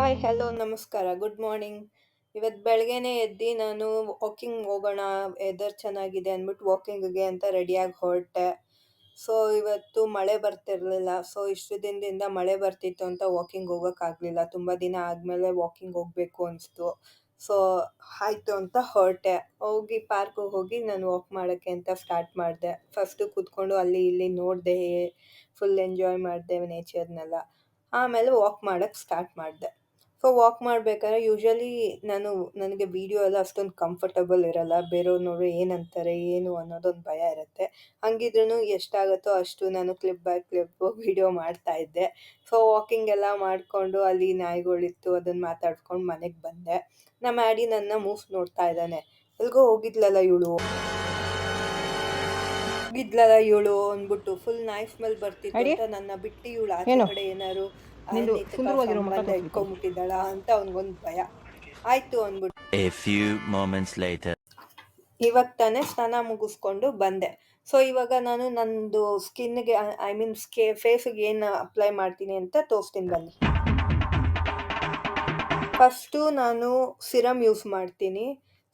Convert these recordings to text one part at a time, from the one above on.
Hi hello ನಮಸ್ಕಾರ good morning. ಇವತ್ತು ಬೆಳಗ್ಗೆನೇ ಎದ್ದು ನಾನು ವಾಕಿಂಗ್ ಹೋಗೋಣ, ವೆದರ್ ಚೆನ್ನಾಗಿದೆ ಅಂದ್ಬಿಟ್ಟು ವಾಕಿಂಗ್ಗೆ ಅಂತ ರೆಡಿಯಾಗಿ ಹೊರಟೆ. ಸೊ ಇವತ್ತು ಮಳೆ ಬರ್ತಿರ್ಲಿಲ್ಲ. ಸೊ ಇಷ್ಟು ದಿನದಿಂದ ಮಳೆ ಬರ್ತಿತ್ತು ಅಂತ ವಾಕಿಂಗ್ ಹೋಗೋಕ್ಕಾಗಲಿಲ್ಲ. ತುಂಬ ದಿನ ಆದಮೇಲೆ ವಾಕಿಂಗ್ ಹೋಗಬೇಕು ಅನಿಸ್ತು. ಸೊ ಆಯಿತು ಅಂತ ಹೊರಟೆ. ಹೋಗಿ ಪಾರ್ಕಿಗೆ ಹೋಗಿ ನಾನು ವಾಕ್ ಮಾಡೋಕ್ಕೆ ಅಂತ ಸ್ಟಾರ್ಟ್ ಮಾಡಿದೆ. ಫಸ್ಟು ಕೂತ್ಕೊಂಡು ಅಲ್ಲಿ ಇಲ್ಲಿ ನೋಡಿದೆ, ಫುಲ್ ಎಂಜಾಯ್ ಮಾಡಿದೆ ನೇಚರ್ನೆಲ್ಲ. ಆಮೇಲೆ ವಾಕ್ ಮಾಡೋಕ್ಕೆ ಸ್ಟಾರ್ಟ್ ಮಾಡಿದೆ. ಸೊ ವಾಕ್ ಮಾಡ್ಬೇಕಾದ್ರೆ ಯೂಶ್ವಲಿ ನನಗೆ ವೀಡಿಯೋ ಎಲ್ಲ ಅಷ್ಟೊಂದು ಕಂಫರ್ಟಬಲ್ ಇರಲ್ಲ. ಬೇರೆಯವ್ರು ನೋಡಿ ಏನಂತಾರೆ ಏನು ಅನ್ನೋದೊಂದು ಭಯ ಇರುತ್ತೆ. ಹಂಗಿದ್ರೂ ಎಷ್ಟಾಗುತ್ತೋ ಅಷ್ಟು ನಾನು ಕ್ಲಿಪ್ ಬೈ ಕ್ಲಿಪ್ಪು ವೀಡಿಯೋ ಮಾಡ್ತಾಯಿದ್ದೆ. ಸೊ ವಾಕಿಂಗ್ ಎಲ್ಲ ಮಾಡಿಕೊಂಡು ಅಲ್ಲಿ ನಾಯಿಗಳಿತ್ತು, ಅದನ್ನು ಮಾತಾಡ್ಕೊಂಡು ಮನೆಗೆ ಬಂದೆ. ನಮ್ಮ ಆ್ಯಡಿ ನನ್ನ ಮೂವ್ಸ್ ನೋಡ್ತಾ ಇದ್ದಾನೆ. ಎಲ್ಗೋ ಹೋಗಿದ್ಲಲ್ಲ ಇವಳು ಅಂದ್ಬಿಟ್ಟು ಫುಲ್ ನಾಯಿ ಸ್ಮೆಲ್ ಬರ್ತಿತ್ತು ಅಂತ ನನ್ನ ಬಿಟ್ಟು ಇವಳು ಆಚೆ ಕಡೆ ಏನಾದ್ರು ಸಂಬಂಧ ಇಟ್ಕೊಂಡ್ಬಿಟ್ಟಿದ್ದಾಳ ಅಂತ ಅವನಿಗೊಂದು ಭಯ. ಆಯ್ತು ಅಂದ್ಬಿಟ್ಟು ಇವಾಗ ತಾನೇ ಸ್ನಾನ ಮುಗಿಸ್ಕೊಂಡು ಬಂದೆ. ಸೊ ಇವಾಗ ನಾನು ನಂದು ಸ್ಕಿನ್ಗೆ ಫೇಸಿಗೆ ಏನು ಅಪ್ಲೈ ಮಾಡ್ತೀನಿ ಅಂತ ತೋರಿಸ್ತೀನಿ ಬನ್ನಿ. ಫಸ್ಟು ನಾನು ಸಿರಮ್ ಯೂಸ್ ಮಾಡ್ತೀನಿ.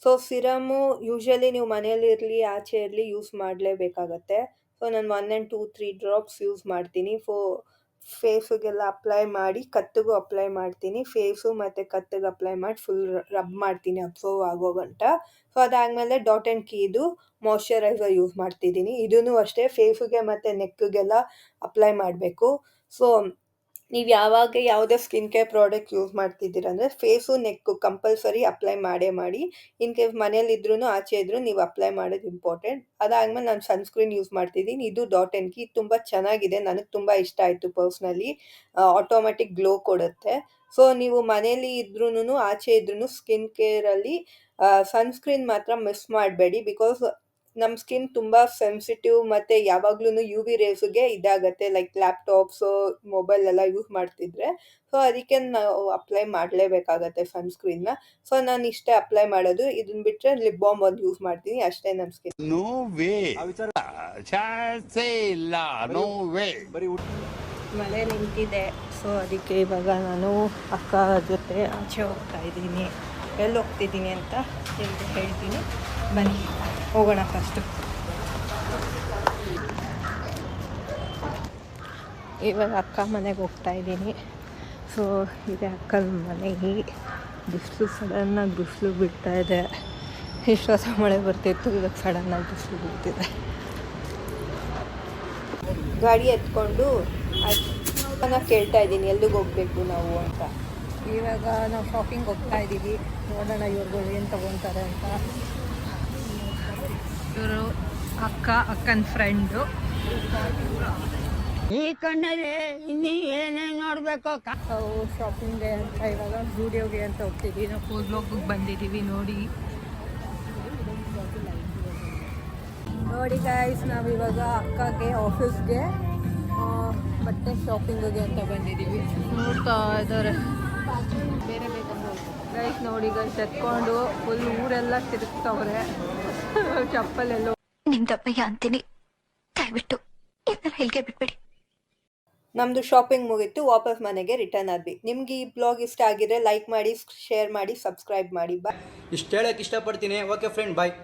ಸೊ ಸಿರಮು ಯೂಶ್ವಲಿ ನೀವು ಮನೆಯಲ್ಲಿರಲಿ ಆಚೆ ಇರಲಿ ಯೂಸ್ ಮಾಡಲೇಬೇಕಾಗತ್ತೆ. ಸೊ ನಾನು 1 and 2, 3 ಡ್ರಾಪ್ಸ್ ಯೂಸ್ ಮಾಡ್ತೀನಿ. ಫೇಸಿಗೆಲ್ಲ ಅಪ್ಲೈ ಮಾಡಿ ಕತ್ತಿಗೂ ಅಪ್ಲೈ ಮಾಡ್ತೀನಿ. ಫೇಸು ಮತ್ತು ಕತ್ತಿಗೆ ಅಪ್ಲೈ ಮಾಡಿ ಫುಲ್ ರಬ್ ಮಾಡ್ತೀನಿ ಅಬ್ಸರ್ವ್ ಆಗೋ ಗಂಟ. ಸೊ ಅದಾದಮೇಲೆ ಡಾಟ್ ಆ್ಯಂಡ್ ಕೀದು ಮಾಯ್ಶ್ಚರೈಸರ್ ಯೂಸ್ ಮಾಡ್ತಿದ್ದೀನಿ. ಇದೂ ಅಷ್ಟೇ ಫೇಸಿಗೆ ಮತ್ತು ನೆಕ್ಗೆಲ್ಲ ಅಪ್ಲೈ ಮಾಡಬೇಕು. ಸೊ ನೀವು ಯಾವುದೇ ಸ್ಕಿನ್ ಕೇರ್ ಪ್ರಾಡಕ್ಟ್ ಯೂಸ್ ಮಾಡ್ತಿದ್ದೀರ ಅಂದರೆ ಫೇಸು ನೆಕ್ಕು ಕಂಪಲ್ಸರಿ ಅಪ್ಲೈ ಮಾಡಿ. ಇನ್ ಕೇಸ್ ಮನೇಲಿದ್ರೂ ಆಚೆ ಇದ್ರೂ ನೀವು ಅಪ್ಲೈ ಮಾಡೋದು ಇಂಪಾರ್ಟೆಂಟ್. ಅದಾದಮೇಲೆ ನಾನು ಸನ್ಸ್ಕ್ರೀನ್ ಯೂಸ್ ಮಾಡ್ತಿದ್ದೀನಿ. ಇದು ಡಾಟ್ ಆ್ಯಂಡ್ ಕೀ ತುಂಬ ಚೆನ್ನಾಗಿದೆ, ನನಗೆ ತುಂಬ ಇಷ್ಟ ಆಯಿತು ಪರ್ಸ್ನಲಿ. ಆಟೋಮೆಟಿಕ್ ಗ್ಲೋ ಕೊಡುತ್ತೆ. ಸೊ ನೀವು ಮನೇಲಿ ಇದ್ರೂ ಆಚೆ ಇದ್ರೂ ಸ್ಕಿನ್ ಕೇರಲ್ಲಿ ಸನ್ಸ್ಕ್ರೀನ್ ಮಾತ್ರ ಮಿಸ್ ಮಾಡಬೇಡಿ. ಬಿಕಾಸ್ ನಮ್ಮ ಸ್ಕಿನ್ ತುಂಬ ಸೆನ್ಸಿಟಿವ್ ಮತ್ತು ಯಾವಾಗ್ಲೂ UV ರೇಸ್ಗೆ ಇದಾಗತ್ತೆ, ಲೈಕ್ ಲ್ಯಾಪ್ಟಾಪ್ಸು ಮೊಬೈಲ್ ಎಲ್ಲ ಯೂಸ್ ಮಾಡ್ತಿದ್ರೆ. ಸೊ ಅದಕ್ಕೆ ನಾವು ಅಪ್ಲೈ ಮಾಡಲೇಬೇಕಾಗತ್ತೆ ಸನ್ಸ್ಕ್ರೀನ್ನ. ಸೊ ನಾನು ಇಷ್ಟೇ ಅಪ್ಲೈ ಮಾಡೋದು. ಇದನ್ನ ಬಿಟ್ಟರೆ ಲಿಪ್ ಬಾಮ್ ಒಂದು ಯೂಸ್ ಮಾಡ್ತೀನಿ, ಅಷ್ಟೇ ನನ್ನ ಸ್ಕಿನ್. ನೋ ವೇ, ಚಾನ್ಸೇ ಇಲ್ಲ, ನೋ ವೇ. ಮಳೆ ನಿಂತಿದೆ. ಸೊ ಅದಕ್ಕೆ ಇವಾಗ ನಾನು ಅಕ್ಕ ಜೊತೆ ಆಚೆ ಹೋಗ್ತಾ ಇದ್ದೀನಿ. ಎಲ್ಲಿ ಹೋಗ್ತಿದ್ದೀನಿ ಅಂತ ಹೇಳ್ತೀನಿ, ಬನ್ನಿ ಹೋಗೋಣ. ಫಸ್ಟು ಇವಾಗ ಅಕ್ಕ ಮನೆಗೆ ಹೋಗ್ತಾ ಇದ್ದೀನಿ. ಸೊ ಇದೆ ಅಕ್ಕನ ಮನೆಗೆ. ಸಡನ್ನಾಗಿ ಬಿಸಿಲು ಬಿಡ್ತಾ ಇದೆ. ಇಷ್ಟೊತ್ತು ಮಳೆ ಬರ್ತಿತ್ತು, ಇವಾಗ ಸಡನ್ನಾಗಿ ಬಿಸಿಲು ಬಿಡ್ತಿದೆ. ಗಾಡಿ ಎತ್ಕೊಂಡು ಅಕ್ಕನ ಕೇಳ್ತಾ ಇದ್ದೀನಿ ಎಲ್ಲಿಗೆ ಹೋಗಬೇಕು ನಾವು ಅಂತ. ಇವಾಗ ನಾವು ಶಾಪಿಂಗ್ ಹೋಗ್ತಾ ಇದ್ದೀವಿ. ನೋಡೋಣ ಇವ್ರುಗಳು ಏನು ತೊಗೊತಾರೆ ಅಂತ. ಇವರು ಅಕ್ಕನ ಫ್ರೆಂಡು. ಈ ಕಣ್ಣಲ್ಲಿ ಇನ್ನೂ ಏನೇನು ನೋಡಬೇಕು. ನಾವು ಶಾಪಿಂಗ್ಗೆ ಅಂತ ಇವಾಗ ಸ್ಟುಡಿಯೋಗೆ ಅಂತ ಹೋಗ್ತಿದ್ದೀವಿ. ನಾವು ಫುಡ್ ಬ್ಲಾಗಿಗೆ ಬಂದಿದ್ದೀವಿ. ನೋಡಿ ಗೈಸ್, ನಾವಿವಾಗ ಅಕ್ಕಗೆ ಆಫೀಸ್ಗೆ ಬಟ್ಟೆ ಶಾಪಿಂಗಿಗೆ ಅಂತ ಬಂದಿದ್ದೀವಿ. ನೋಡ್ತಾ ಇದ್ದಾರೆ ಬೇರೆ ಗೈಸ್. ನೋಡಿ ಗೈಸ್, ಎತ್ಕೊಂಡು ಫುಲ್ ಊರೆಲ್ಲ ತಿರುಗ್ತವ್ರೆ. ಚಪ್ಪಲೆಲ್ಲೋ ನಿಮ್ದಪ್ಪಯ್ಯ ಅಂತೀನಿ, ದಯವಿಟ್ಟು ಇದನ್ನ ಹೇಳಿಕೆ ಬಿಟ್ಬಿಡಿ. ನಮ್ಮದು ಶಾಪಿಂಗ್ ಮುಗೀತು, ವಾಪಸ್ ಮನೆಗೆ ರಿಟರ್ನ್ ಆದ್ವಿ. ನಿಮ್ಗೆ ಈ ಬ್ಲಾಗ್ ಇಷ್ಟ ಆಗಿದ್ರೆ ಲೈಕ್ ಮಾಡಿ, ಶೇರ್ ಮಾಡಿ, ಸಬ್ಸ್ಕ್ರೈಬ್ ಮಾಡಿ. ಬಾಯ್. ಇಷ್ಟು ಹೇಳಕ್ಕೆ ಇಷ್ಟಪಡ್ತೀನಿ. ಓಕೆ ಫ್ರೆಂಡ್, ಬಾಯ್.